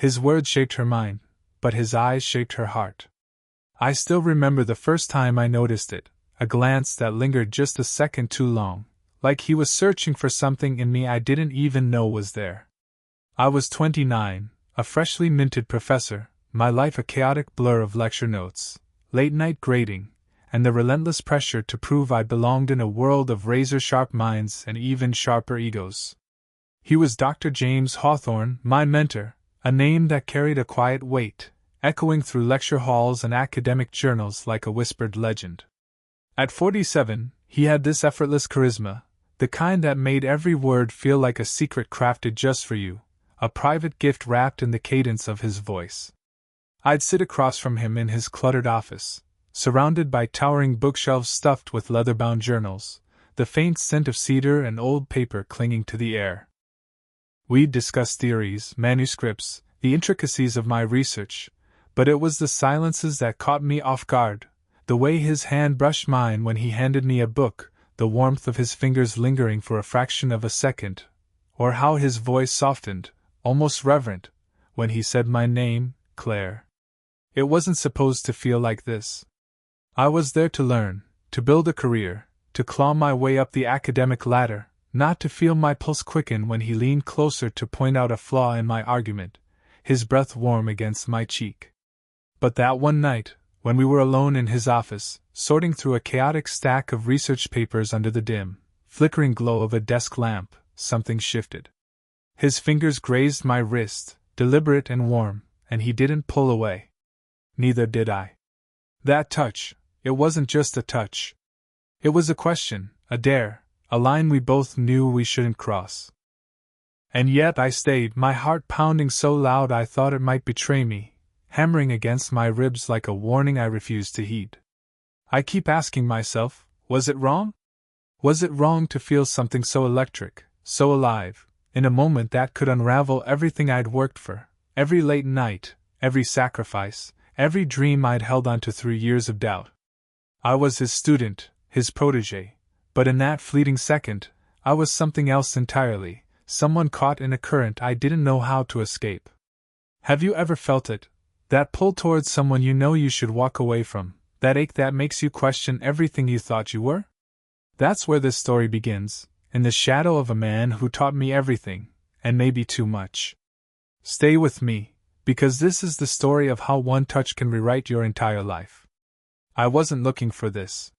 His words shaped her mind, but his eyes shaped her heart. I still remember the first time I noticed it, a glance that lingered just a second too long, like he was searching for something in me I didn't even know was there. I was 29, a freshly minted professor, my life a chaotic blur of lecture notes, late-night grading, and the relentless pressure to prove I belonged in a world of razor-sharp minds and even sharper egos. He was Dr. James Hawthorne, my mentor, a name that carried a quiet weight, echoing through lecture halls and academic journals like a whispered legend. At 47, he had this effortless charisma, the kind that made every word feel like a secret crafted just for you, a private gift wrapped in the cadence of his voice. I'd sit across from him in his cluttered office, surrounded by towering bookshelves stuffed with leather-bound journals, the faint scent of cedar and old paper clinging to the air. We'd discuss theories, manuscripts, the intricacies of my research, but it was the silences that caught me off guard, the way his hand brushed mine when he handed me a book, the warmth of his fingers lingering for a fraction of a second, or how his voice softened, almost reverent, when he said my name, Claire. It wasn't supposed to feel like this. I was there to learn, to build a career, to claw my way up the academic ladder, not to feel my pulse quicken when he leaned closer to point out a flaw in my argument, his breath warm against my cheek. But that one night, when we were alone in his office, sorting through a chaotic stack of research papers under the dim, flickering glow of a desk lamp, something shifted. His fingers grazed my wrist, deliberate and warm, and he didn't pull away. Neither did I. That touch, it wasn't just a touch. It was a question, a dare, a line we both knew we shouldn't cross. And yet I stayed, my heart pounding so loud I thought it might betray me, hammering against my ribs like a warning I refused to heed. I keep asking myself, was it wrong? Was it wrong to feel something so electric, so alive, in a moment that could unravel everything I'd worked for, every late night, every sacrifice, every dream I'd held on to through years of doubt? I was his student, his protégé, but in that fleeting second, I was something else entirely, someone caught in a current I didn't know how to escape. Have you ever felt it? That pull towards someone you know you should walk away from, that ache that makes you question everything you thought you were? That's where this story begins, in the shadow of a man who taught me everything, and maybe too much. Stay with me, because this is the story of how one touch can rewrite your entire life. I wasn't looking for this.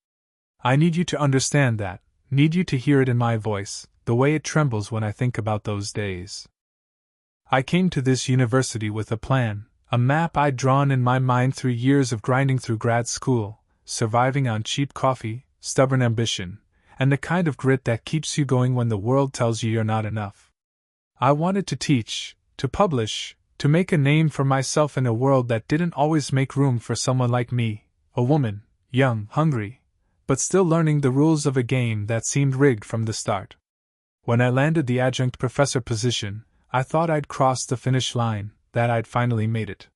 I need you to understand that, need you to hear it in my voice, the way it trembles when I think about those days. I came to this university with a plan, a map I'd drawn in my mind through years of grinding through grad school, surviving on cheap coffee, stubborn ambition, and the kind of grit that keeps you going when the world tells you you're not enough. I wanted to teach, to publish, to make a name for myself in a world that didn't always make room for someone like me, a woman, young, hungry, but still learning the rules of a game that seemed rigged from the start. When I landed the adjunct professor position, I thought I'd crossed the finish line, that I'd finally made it.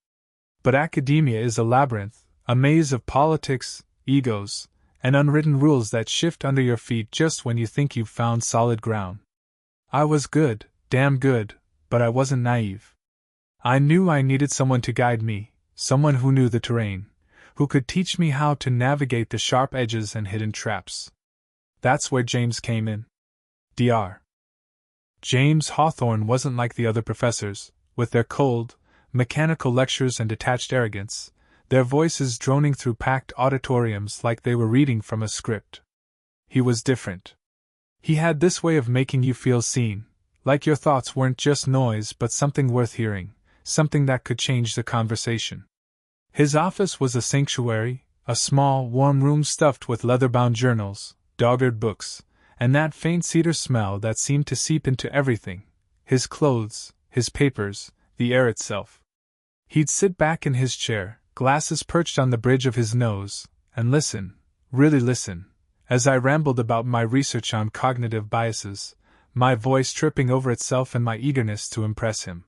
But academia is a labyrinth, a maze of politics, egos, and unwritten rules that shift under your feet just when you think you've found solid ground. I was good, damn good, but I wasn't naive. I knew I needed someone to guide me, someone who knew the terrain, who could teach me how to navigate the sharp edges and hidden traps. That's where James came in. Dr. James Hawthorne wasn't like the other professors, with their cold, mechanical lectures and detached arrogance, their voices droning through packed auditoriums like they were reading from a script. He was different. He had this way of making you feel seen, like your thoughts weren't just noise but something worth hearing, something that could change the conversation. His office was a sanctuary, a small, warm room stuffed with leather-bound journals, dog-eared books, and that faint cedar smell that seemed to seep into everything, his clothes, his papers, the air itself. He'd sit back in his chair, glasses perched on the bridge of his nose, and listen, really listen, as I rambled about my research on cognitive biases, my voice tripping over itself in my eagerness to impress him.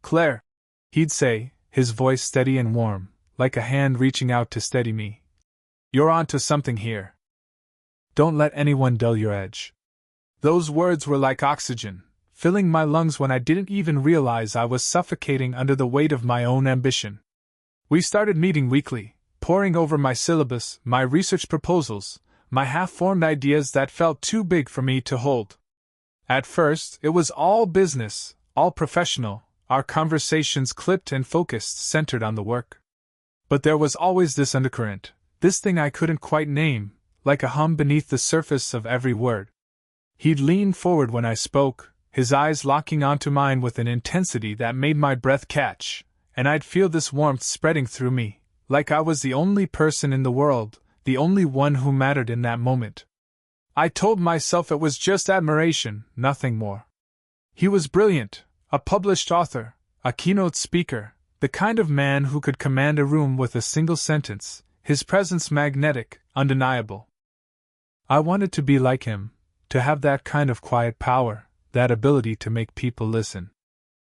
"Claire," he'd say, his voice steady and warm, like a hand reaching out to steady me. "You're on to something here. Don't let anyone dull your edge." Those words were like oxygen, filling my lungs when I didn't even realize I was suffocating under the weight of my own ambition. We started meeting weekly, poring over my syllabus, my research proposals, my half-formed ideas that felt too big for me to hold. At first, it was all business, all professional, our conversations clipped and focused, centered on the work. But there was always this undercurrent, this thing I couldn't quite name, like a hum beneath the surface of every word. He'd lean forward when I spoke, his eyes locking onto mine with an intensity that made my breath catch, and I'd feel this warmth spreading through me, like I was the only person in the world, the only one who mattered in that moment. I told myself it was just admiration, nothing more. He was brilliant, a published author, a keynote speaker, the kind of man who could command a room with a single sentence, his presence magnetic, undeniable. I wanted to be like him, to have that kind of quiet power, that ability to make people listen.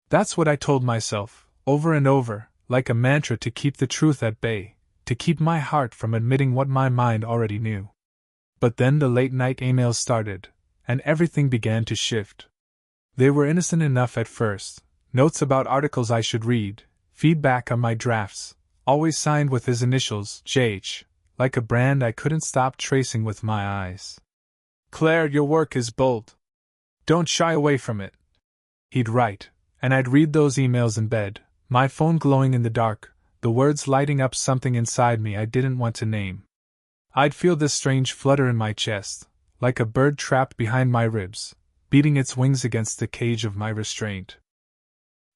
That's what I told myself, over and over, like a mantra to keep the truth at bay, to keep my heart from admitting what my mind already knew. But then the late-night emails started, and everything began to shift. They were innocent enough at first, notes about articles I should read, feedback on my drafts, always signed with his initials, JH, like a brand I couldn't stop tracing with my eyes. "Claire, your work is bold. Don't shy away from it." He'd write, and I'd read those emails in bed, my phone glowing in the dark, the words lighting up something inside me I didn't want to name. I'd feel this strange flutter in my chest, like a bird trapped behind my ribs, beating its wings against the cage of my restraint.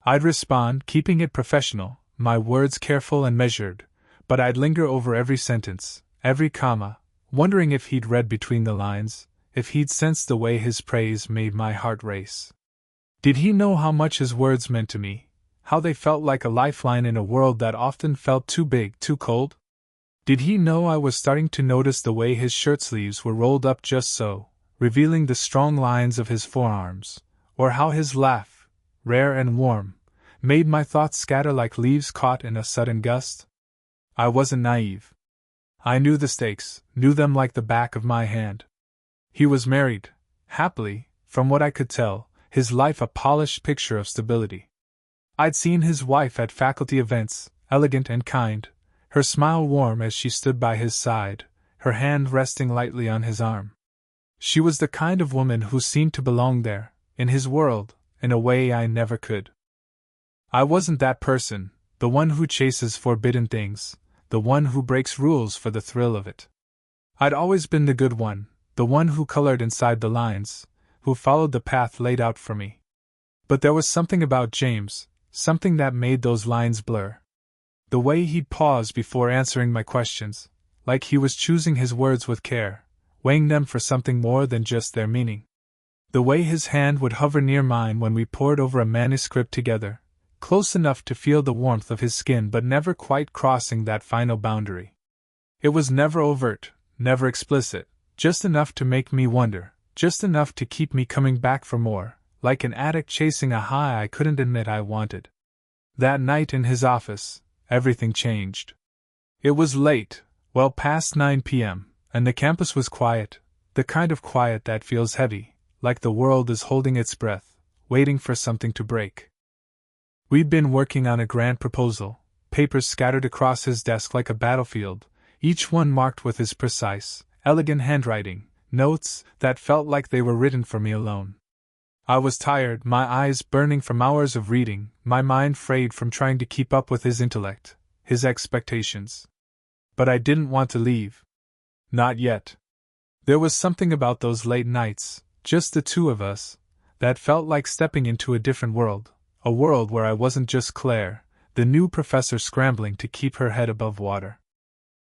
I'd respond, keeping it professional, my words careful and measured, but I'd linger over every sentence, every comma, wondering if he'd read between the lines, if he'd sensed the way his praise made my heart race. Did he know how much his words meant to me, how they felt like a lifeline in a world that often felt too big, too cold? Did he know I was starting to notice the way his shirt sleeves were rolled up just so, revealing the strong lines of his forearms, or how his laugh, rare and warm, made my thoughts scatter like leaves caught in a sudden gust? I wasn't naive. I knew the stakes, knew them like the back of my hand. He was married, happily, from what I could tell, his life a polished picture of stability. I'd seen his wife at faculty events, elegant and kind, her smile warm as she stood by his side, her hand resting lightly on his arm. She was the kind of woman who seemed to belong there, in his world, in a way I never could. I wasn't that person, the one who chases forbidden things, the one who breaks rules for the thrill of it. I'd always been the good one, the one who colored inside the lines, who followed the path laid out for me. But there was something about James, something that made those lines blur. The way he'd pause before answering my questions, like he was choosing his words with care, weighing them for something more than just their meaning. The way his hand would hover near mine when we pored over a manuscript together, close enough to feel the warmth of his skin but never quite crossing that final boundary. It was never overt, never explicit, just enough to make me wonder, just enough to keep me coming back for more, like an addict chasing a high I couldn't admit I wanted. That night in his office, everything changed. It was late, well past 9 p.m., and the campus was quiet, the kind of quiet that feels heavy, like the world is holding its breath, waiting for something to break. We'd been working on a grant proposal, papers scattered across his desk like a battlefield, each one marked with his precise, elegant handwriting, notes that felt like they were written for me alone. I was tired, my eyes burning from hours of reading, my mind frayed from trying to keep up with his intellect, his expectations. But I didn't want to leave. Not yet. There was something about those late nights, just the two of us, that felt like stepping into a different world, a world where I wasn't just Claire, the new professor scrambling to keep her head above water.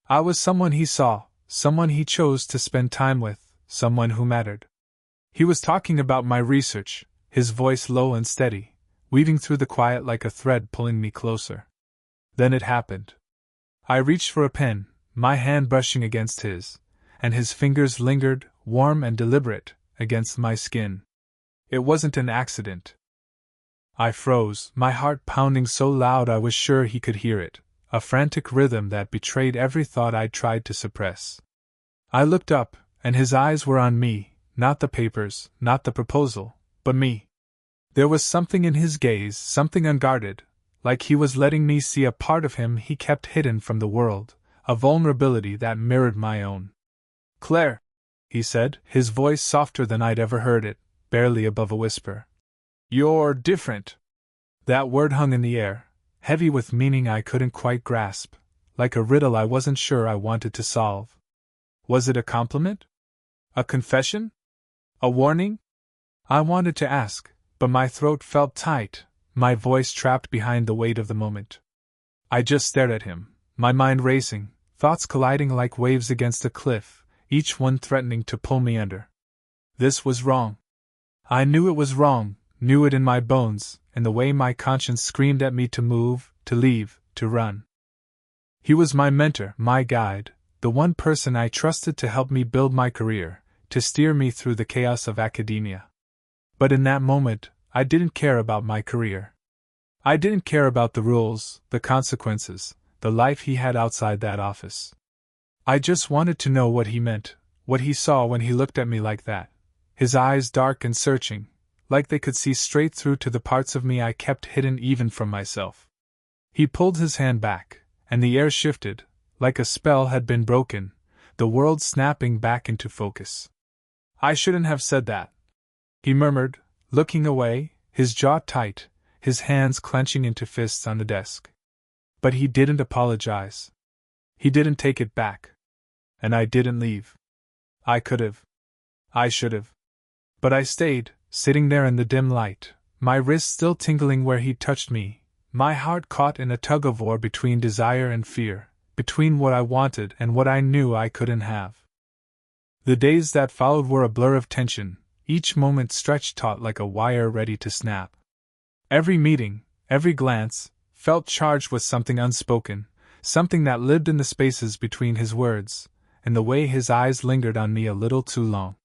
I was someone he saw, someone he chose to spend time with, someone who mattered. He was talking about my research, his voice low and steady, weaving through the quiet like a thread pulling me closer. Then it happened. I reached for a pen, my hand brushing against his, and his fingers lingered, warm and deliberate, against my skin. It wasn't an accident. I froze, my heart pounding so loud I was sure he could hear it, a frantic rhythm that betrayed every thought I'd tried to suppress. I looked up, and his eyes were on me, not the papers, not the proposal, but me. There was something in his gaze, something unguarded, like he was letting me see a part of him he kept hidden from the world, a vulnerability that mirrored my own. "Claire," he said, his voice softer than I'd ever heard it, barely above a whisper. "You're different." That word hung in the air, heavy with meaning I couldn't quite grasp, like a riddle I wasn't sure I wanted to solve. Was it a compliment? A confession? A warning? I wanted to ask, but my throat felt tight, my voice trapped behind the weight of the moment. I just stared at him, my mind racing, thoughts colliding like waves against a cliff, each one threatening to pull me under. This was wrong. I knew it was wrong, knew it in my bones, in the way my conscience screamed at me to move, to leave, to run. He was my mentor, my guide, the one person I trusted to help me build my career, to steer me through the chaos of academia. But in that moment, I didn't care about my career. I didn't care about the rules, the consequences, the life he had outside that office. I just wanted to know what he meant, what he saw when he looked at me like that, his eyes dark and searching, like they could see straight through to the parts of me I kept hidden even from myself. He pulled his hand back, and the air shifted, like a spell had been broken, the world snapping back into focus. "I shouldn't have said that," he murmured, looking away, his jaw tight, his hands clenching into fists on the desk. But he didn't apologize. He didn't take it back. And I didn't leave. I could have. I should have. But I stayed, sitting there in the dim light, my wrist still tingling where he'd touched me, my heart caught in a tug-of-war between desire and fear, between what I wanted and what I knew I couldn't have. The days that followed were a blur of tension, each moment stretched taut like a wire ready to snap. Every meeting, every glance, felt charged with something unspoken, something that lived in the spaces between his words, and the way his eyes lingered on me a little too long.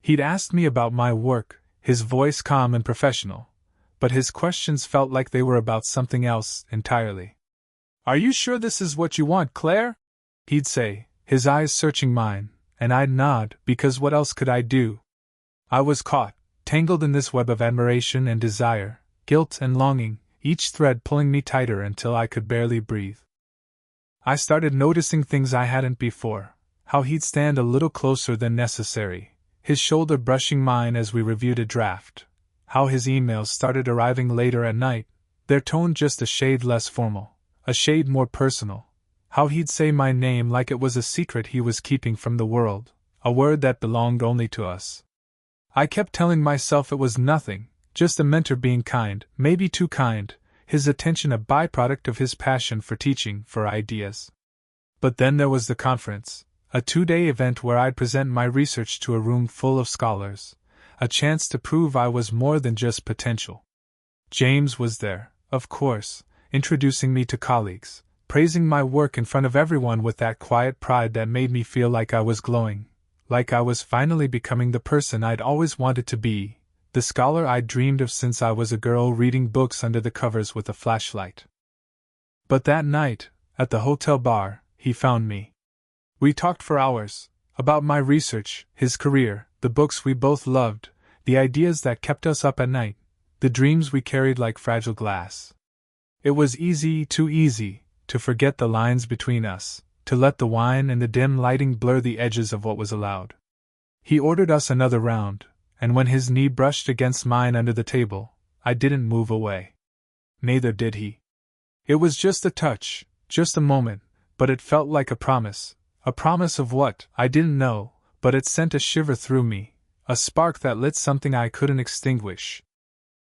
He'd asked me about my work, his voice calm and professional, but his questions felt like they were about something else entirely. "Are you sure this is what you want, Claire?" he'd say, his eyes searching mine, and I'd nod, because what else could I do? I was caught, tangled in this web of admiration and desire, guilt and longing, each thread pulling me tighter until I could barely breathe. I started noticing things I hadn't before, how he'd stand a little closer than necessary, his shoulder brushing mine as we reviewed a draft, how his emails started arriving later at night, their tone just a shade less formal, a shade more personal, how he'd say my name like it was a secret he was keeping from the world, a word that belonged only to us. I kept telling myself it was nothing, just a mentor being kind, maybe too kind, his attention a byproduct of his passion for teaching, for ideas. But then there was the conference, a 2-day event where I'd present my research to a room full of scholars, a chance to prove I was more than just potential. James was there, of course, introducing me to colleagues, praising my work in front of everyone with that quiet pride that made me feel like I was glowing, like I was finally becoming the person I'd always wanted to be, the scholar I'd dreamed of since I was a girl reading books under the covers with a flashlight. But that night, at the hotel bar, he found me. We talked for hours, about my research, his career, the books we both loved, the ideas that kept us up at night, the dreams we carried like fragile glass. It was easy, too easy, to forget the lines between us, to let the wine and the dim lighting blur the edges of what was allowed. He ordered us another round, and when his knee brushed against mine under the table, I didn't move away. Neither did he. It was just a touch, just a moment, but it felt like a promise of what, I didn't know, but it sent a shiver through me, a spark that lit something I couldn't extinguish.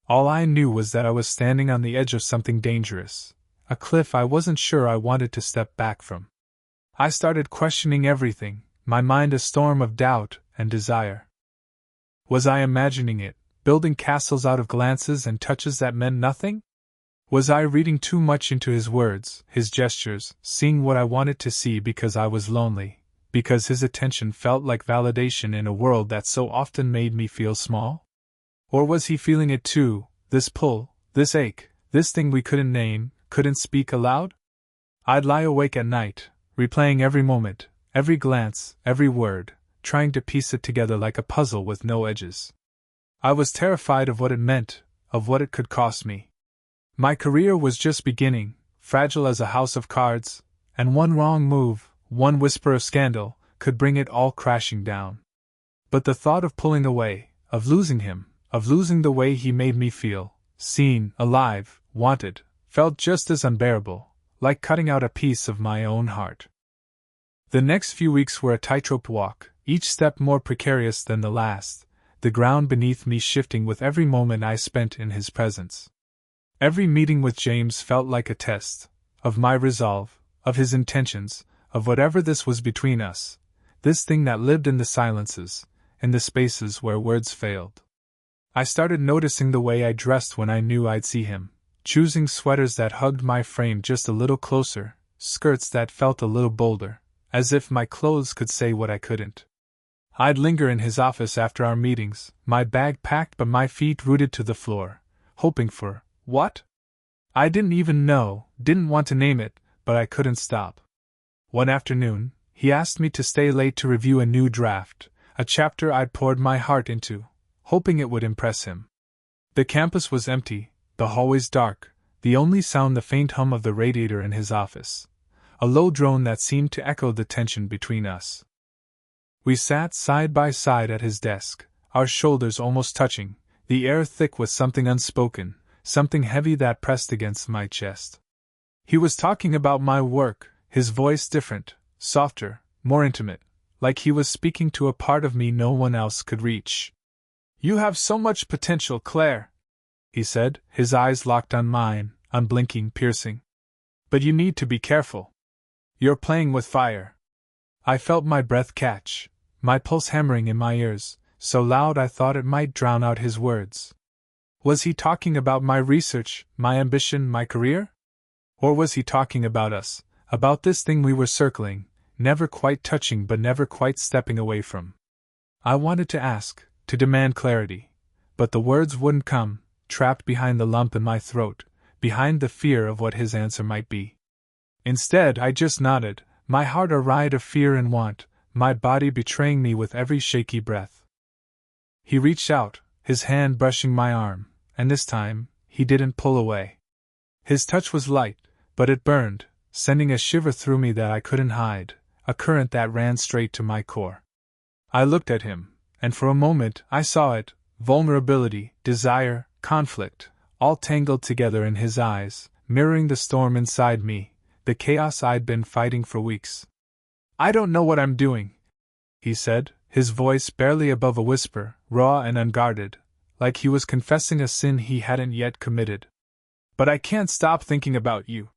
All I knew was that I was standing on the edge of something dangerous, a cliff I wasn't sure I wanted to step back from. I started questioning everything, my mind a storm of doubt and desire. Was I imagining it, building castles out of glances and touches that meant nothing? Was I reading too much into his words, his gestures, seeing what I wanted to see because I was lonely, because his attention felt like validation in a world that so often made me feel small? Or was he feeling it too, this pull, this ache, this thing we couldn't name, couldn't speak aloud? I'd lie awake at night, replaying every moment, every glance, every word, trying to piece it together like a puzzle with no edges. I was terrified of what it meant, of what it could cost me. My career was just beginning, fragile as a house of cards, and one wrong move, one whisper of scandal, could bring it all crashing down. But the thought of pulling away, of losing him, of losing the way he made me feel, seen, alive, wanted, felt just as unbearable, like cutting out a piece of my own heart. The next few weeks were a tightrope walk, each step more precarious than the last, the ground beneath me shifting with every moment I spent in his presence. Every meeting with James felt like a test, of my resolve, of his intentions, of whatever this was between us, this thing that lived in the silences, in the spaces where words failed. I started noticing the way I dressed when I knew I'd see him, choosing sweaters that hugged my frame just a little closer, skirts that felt a little bolder, as if my clothes could say what I couldn't. I'd linger in his office after our meetings, my bag packed but my feet rooted to the floor, hoping for what? I didn't even know, didn't want to name it, but I couldn't stop. One afternoon, he asked me to stay late to review a new draft, a chapter I'd poured my heart into, hoping it would impress him. The campus was empty, the hallways dark, the only sound the faint hum of the radiator in his office, a low drone that seemed to echo the tension between us. We sat side by side at his desk, our shoulders almost touching, the air thick with something unspoken, something heavy that pressed against my chest. He was talking about my work, his voice different, softer, more intimate, like he was speaking to a part of me no one else could reach. "You have so much potential, Claire," he said, his eyes locked on mine, unblinking, piercing. "But you need to be careful. You're playing with fire." I felt my breath catch, my pulse hammering in my ears, so loud I thought it might drown out his words. Was he talking about my research, my ambition, my career? Or was he talking about us, about this thing we were circling, never quite touching but never quite stepping away from? I wanted to ask, to demand clarity, but the words wouldn't come, trapped behind the lump in my throat, behind the fear of what his answer might be. Instead, I just nodded, my heart a riot of fear and want, my body betraying me with every shaky breath. He reached out, his hand brushing my arm, and this time, he didn't pull away. His touch was light, but it burned, sending a shiver through me that I couldn't hide, a current that ran straight to my core. I looked at him, and for a moment I saw it, vulnerability, desire, conflict, all tangled together in his eyes, mirroring the storm inside me, the chaos I'd been fighting for weeks. "I don't know what I'm doing," he said, his voice barely above a whisper, raw and unguarded, like he was confessing a sin he hadn't yet committed. "But I can't stop thinking about you."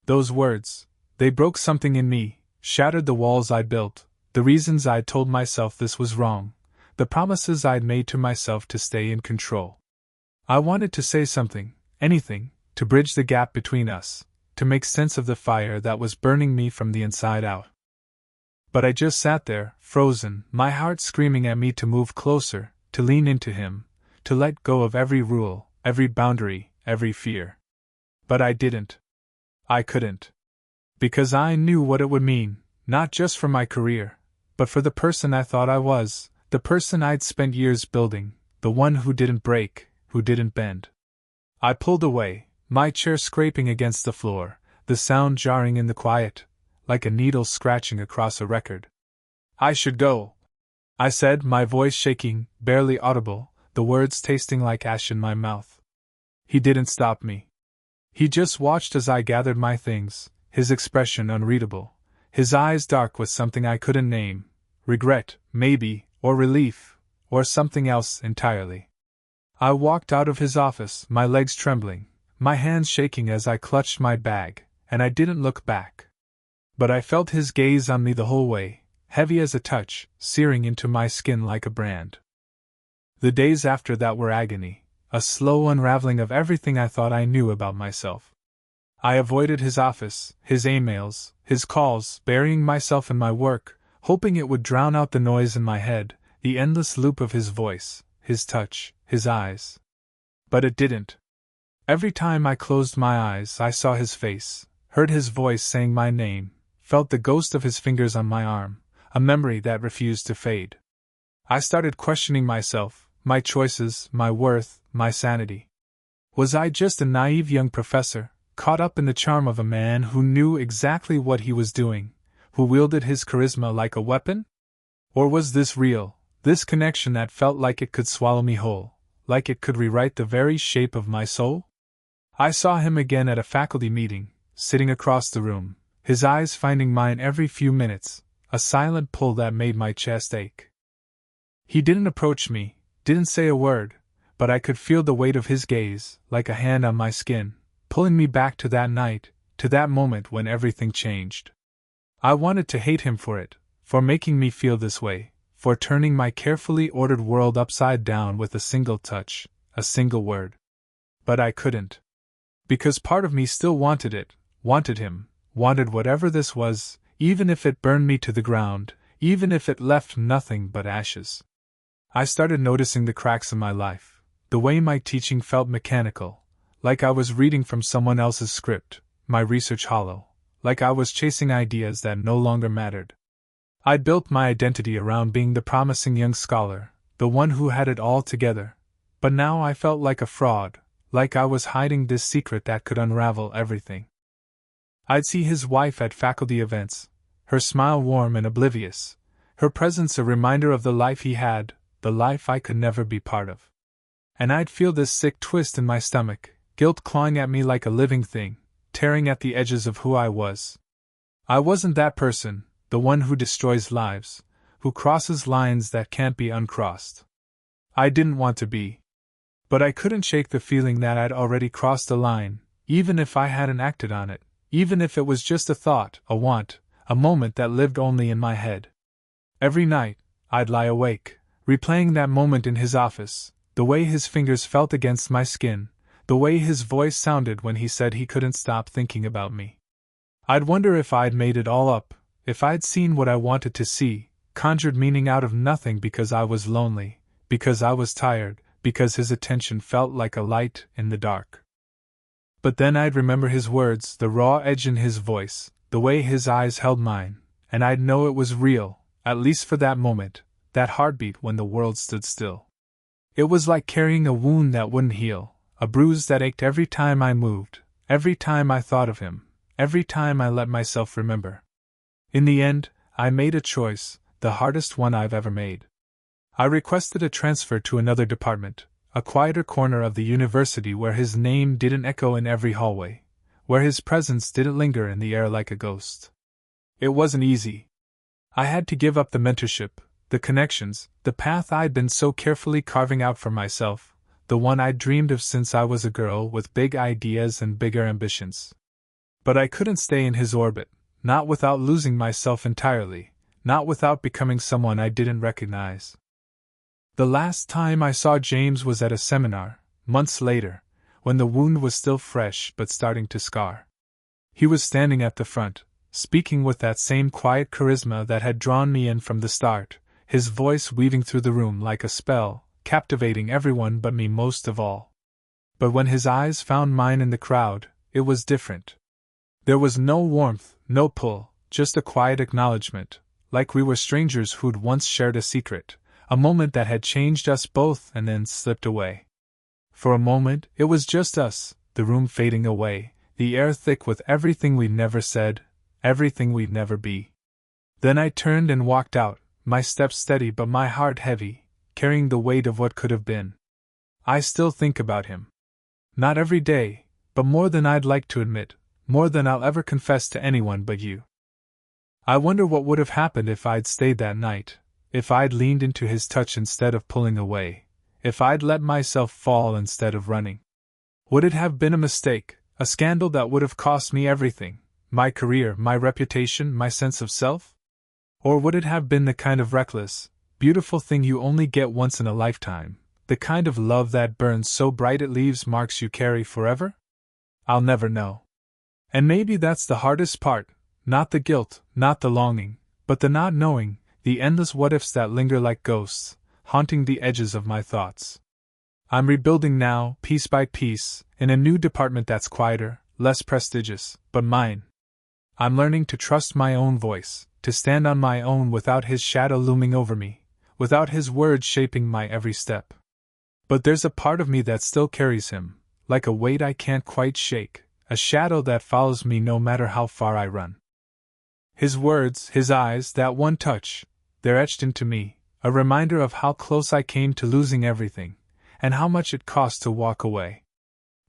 Those words, they broke something in me, shattered the walls I'd built, the reasons I'd told myself this was wrong, the promises I'd made to myself to stay in control. I wanted to say something, anything, to bridge the gap between us, to make sense of the fire that was burning me from the inside out. But I just sat there, frozen, my heart screaming at me to move closer, to lean into him, to let go of every rule, every boundary, every fear. But I didn't. I couldn't. Because I knew what it would mean, not just for my career, but for the person I thought I was, the person I'd spent years building, the one who didn't break, who didn't bend. I pulled away, my chair scraping against the floor, the sound jarring in the quiet, like a needle scratching across a record. "I should go," I said, my voice shaking, barely audible, the words tasting like ash in my mouth. He didn't stop me. He just watched as I gathered my things, his expression unreadable, his eyes dark with something I couldn't name, regret, maybe, or relief, or something else entirely. I walked out of his office, my legs trembling, my hands shaking as I clutched my bag, and I didn't look back. But I felt his gaze on me the whole way, heavy as a touch, searing into my skin like a brand. The days after that were agony, a slow unraveling of everything I thought I knew about myself. I avoided his office, his emails, his calls, burying myself in my work, hoping it would drown out the noise in my head, the endless loop of his voice, his touch, his eyes. But it didn't. Every time I closed my eyes, I saw his face, heard his voice saying my name, felt the ghost of his fingers on my arm, a memory that refused to fade. I started questioning myself, my choices, my worth, my sanity. Was I just a naive young professor, caught up in the charm of a man who knew exactly what he was doing, who wielded his charisma like a weapon? Or was this real, this connection that felt like it could swallow me whole, like it could rewrite the very shape of my soul? I saw him again at a faculty meeting, sitting across the room, his eyes finding mine every few minutes, a silent pull that made my chest ache. He didn't approach me, didn't say a word, but I could feel the weight of his gaze, like a hand on my skin, pulling me back to that night, to that moment when everything changed. I wanted to hate him for it, for making me feel this way, for turning my carefully ordered world upside down with a single touch, a single word. But I couldn't. Because part of me still wanted it, wanted him, wanted whatever this was, even if it burned me to the ground, even if it left nothing but ashes. I started noticing the cracks in my life, the way my teaching felt mechanical, like I was reading from someone else's script, my research hollow, like I was chasing ideas that no longer mattered. I'd built my identity around being the promising young scholar, the one who had it all together, but now I felt like a fraud, like I was hiding this secret that could unravel everything. I'd see his wife at faculty events, her smile warm and oblivious, her presence a reminder of the life he had, the life I could never be part of. And I'd feel this sick twist in my stomach, guilt clawing at me like a living thing, tearing at the edges of who I was. I wasn't that person, the one who destroys lives, who crosses lines that can't be uncrossed. I didn't want to be. But I couldn't shake the feeling that I'd already crossed a line, even if I hadn't acted on it, even if it was just a thought, a want, a moment that lived only in my head. Every night, I'd lie awake, replaying that moment in his office, the way his fingers felt against my skin, the way his voice sounded when he said he couldn't stop thinking about me. I'd wonder if I'd made it all up, if I'd seen what I wanted to see, conjured meaning out of nothing because I was lonely, because I was tired, because his attention felt like a light in the dark. But then I'd remember his words, the raw edge in his voice, the way his eyes held mine, and I'd know it was real, at least for that moment, that heartbeat when the world stood still. It was like carrying a wound that wouldn't heal, a bruise that ached every time I moved, every time I thought of him, every time I let myself remember. In the end, I made a choice, the hardest one I've ever made. I requested a transfer to another department, a quieter corner of the university where his name didn't echo in every hallway, where his presence didn't linger in the air like a ghost. It wasn't easy. I had to give up the mentorship, the connections, the path I'd been so carefully carving out for myself, the one I'd dreamed of since I was a girl with big ideas and bigger ambitions. But I couldn't stay in his orbit, not without losing myself entirely, not without becoming someone I didn't recognize. The last time I saw James was at a seminar, months later, when the wound was still fresh but starting to scar. He was standing at the front, speaking with that same quiet charisma that had drawn me in from the start, his voice weaving through the room like a spell, captivating everyone but me most of all. But when his eyes found mine in the crowd, it was different. There was no warmth, no pull, just a quiet acknowledgement, like we were strangers who'd once shared a secret, a moment that had changed us both and then slipped away. For a moment, it was just us, the room fading away, the air thick with everything we'd never said, everything we'd never be. Then I turned and walked out, my steps steady but my heart heavy, carrying the weight of what could have been. I still think about him. Not every day, but more than I'd like to admit, more than I'll ever confess to anyone but you. I wonder what would have happened if I'd stayed that night, if I'd leaned into his touch instead of pulling away, if I'd let myself fall instead of running. Would it have been a mistake, a scandal that would have cost me everything, my career, my reputation, my sense of self? Or would it have been the kind of reckless, beautiful thing you only get once in a lifetime, the kind of love that burns so bright it leaves marks you carry forever? I'll never know. And maybe that's the hardest part, not the guilt, not the longing, but the not knowing, the endless what-ifs that linger like ghosts, haunting the edges of my thoughts. I'm rebuilding now, piece by piece, in a new department that's quieter, less prestigious, but mine. I'm learning to trust my own voice, to stand on my own without his shadow looming over me, without his words shaping my every step. But there's a part of me that still carries him, like a weight I can't quite shake, a shadow that follows me no matter how far I run. His words, his eyes, that one touch, they're etched into me, a reminder of how close I came to losing everything, and how much it cost to walk away.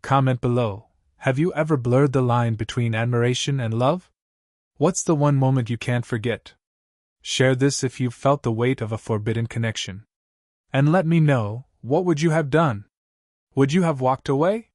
Comment below, have you ever blurred the line between admiration and love? What's the one moment you can't forget? Share this if you've felt the weight of a forbidden connection. And let me know, what would you have done? Would you have walked away?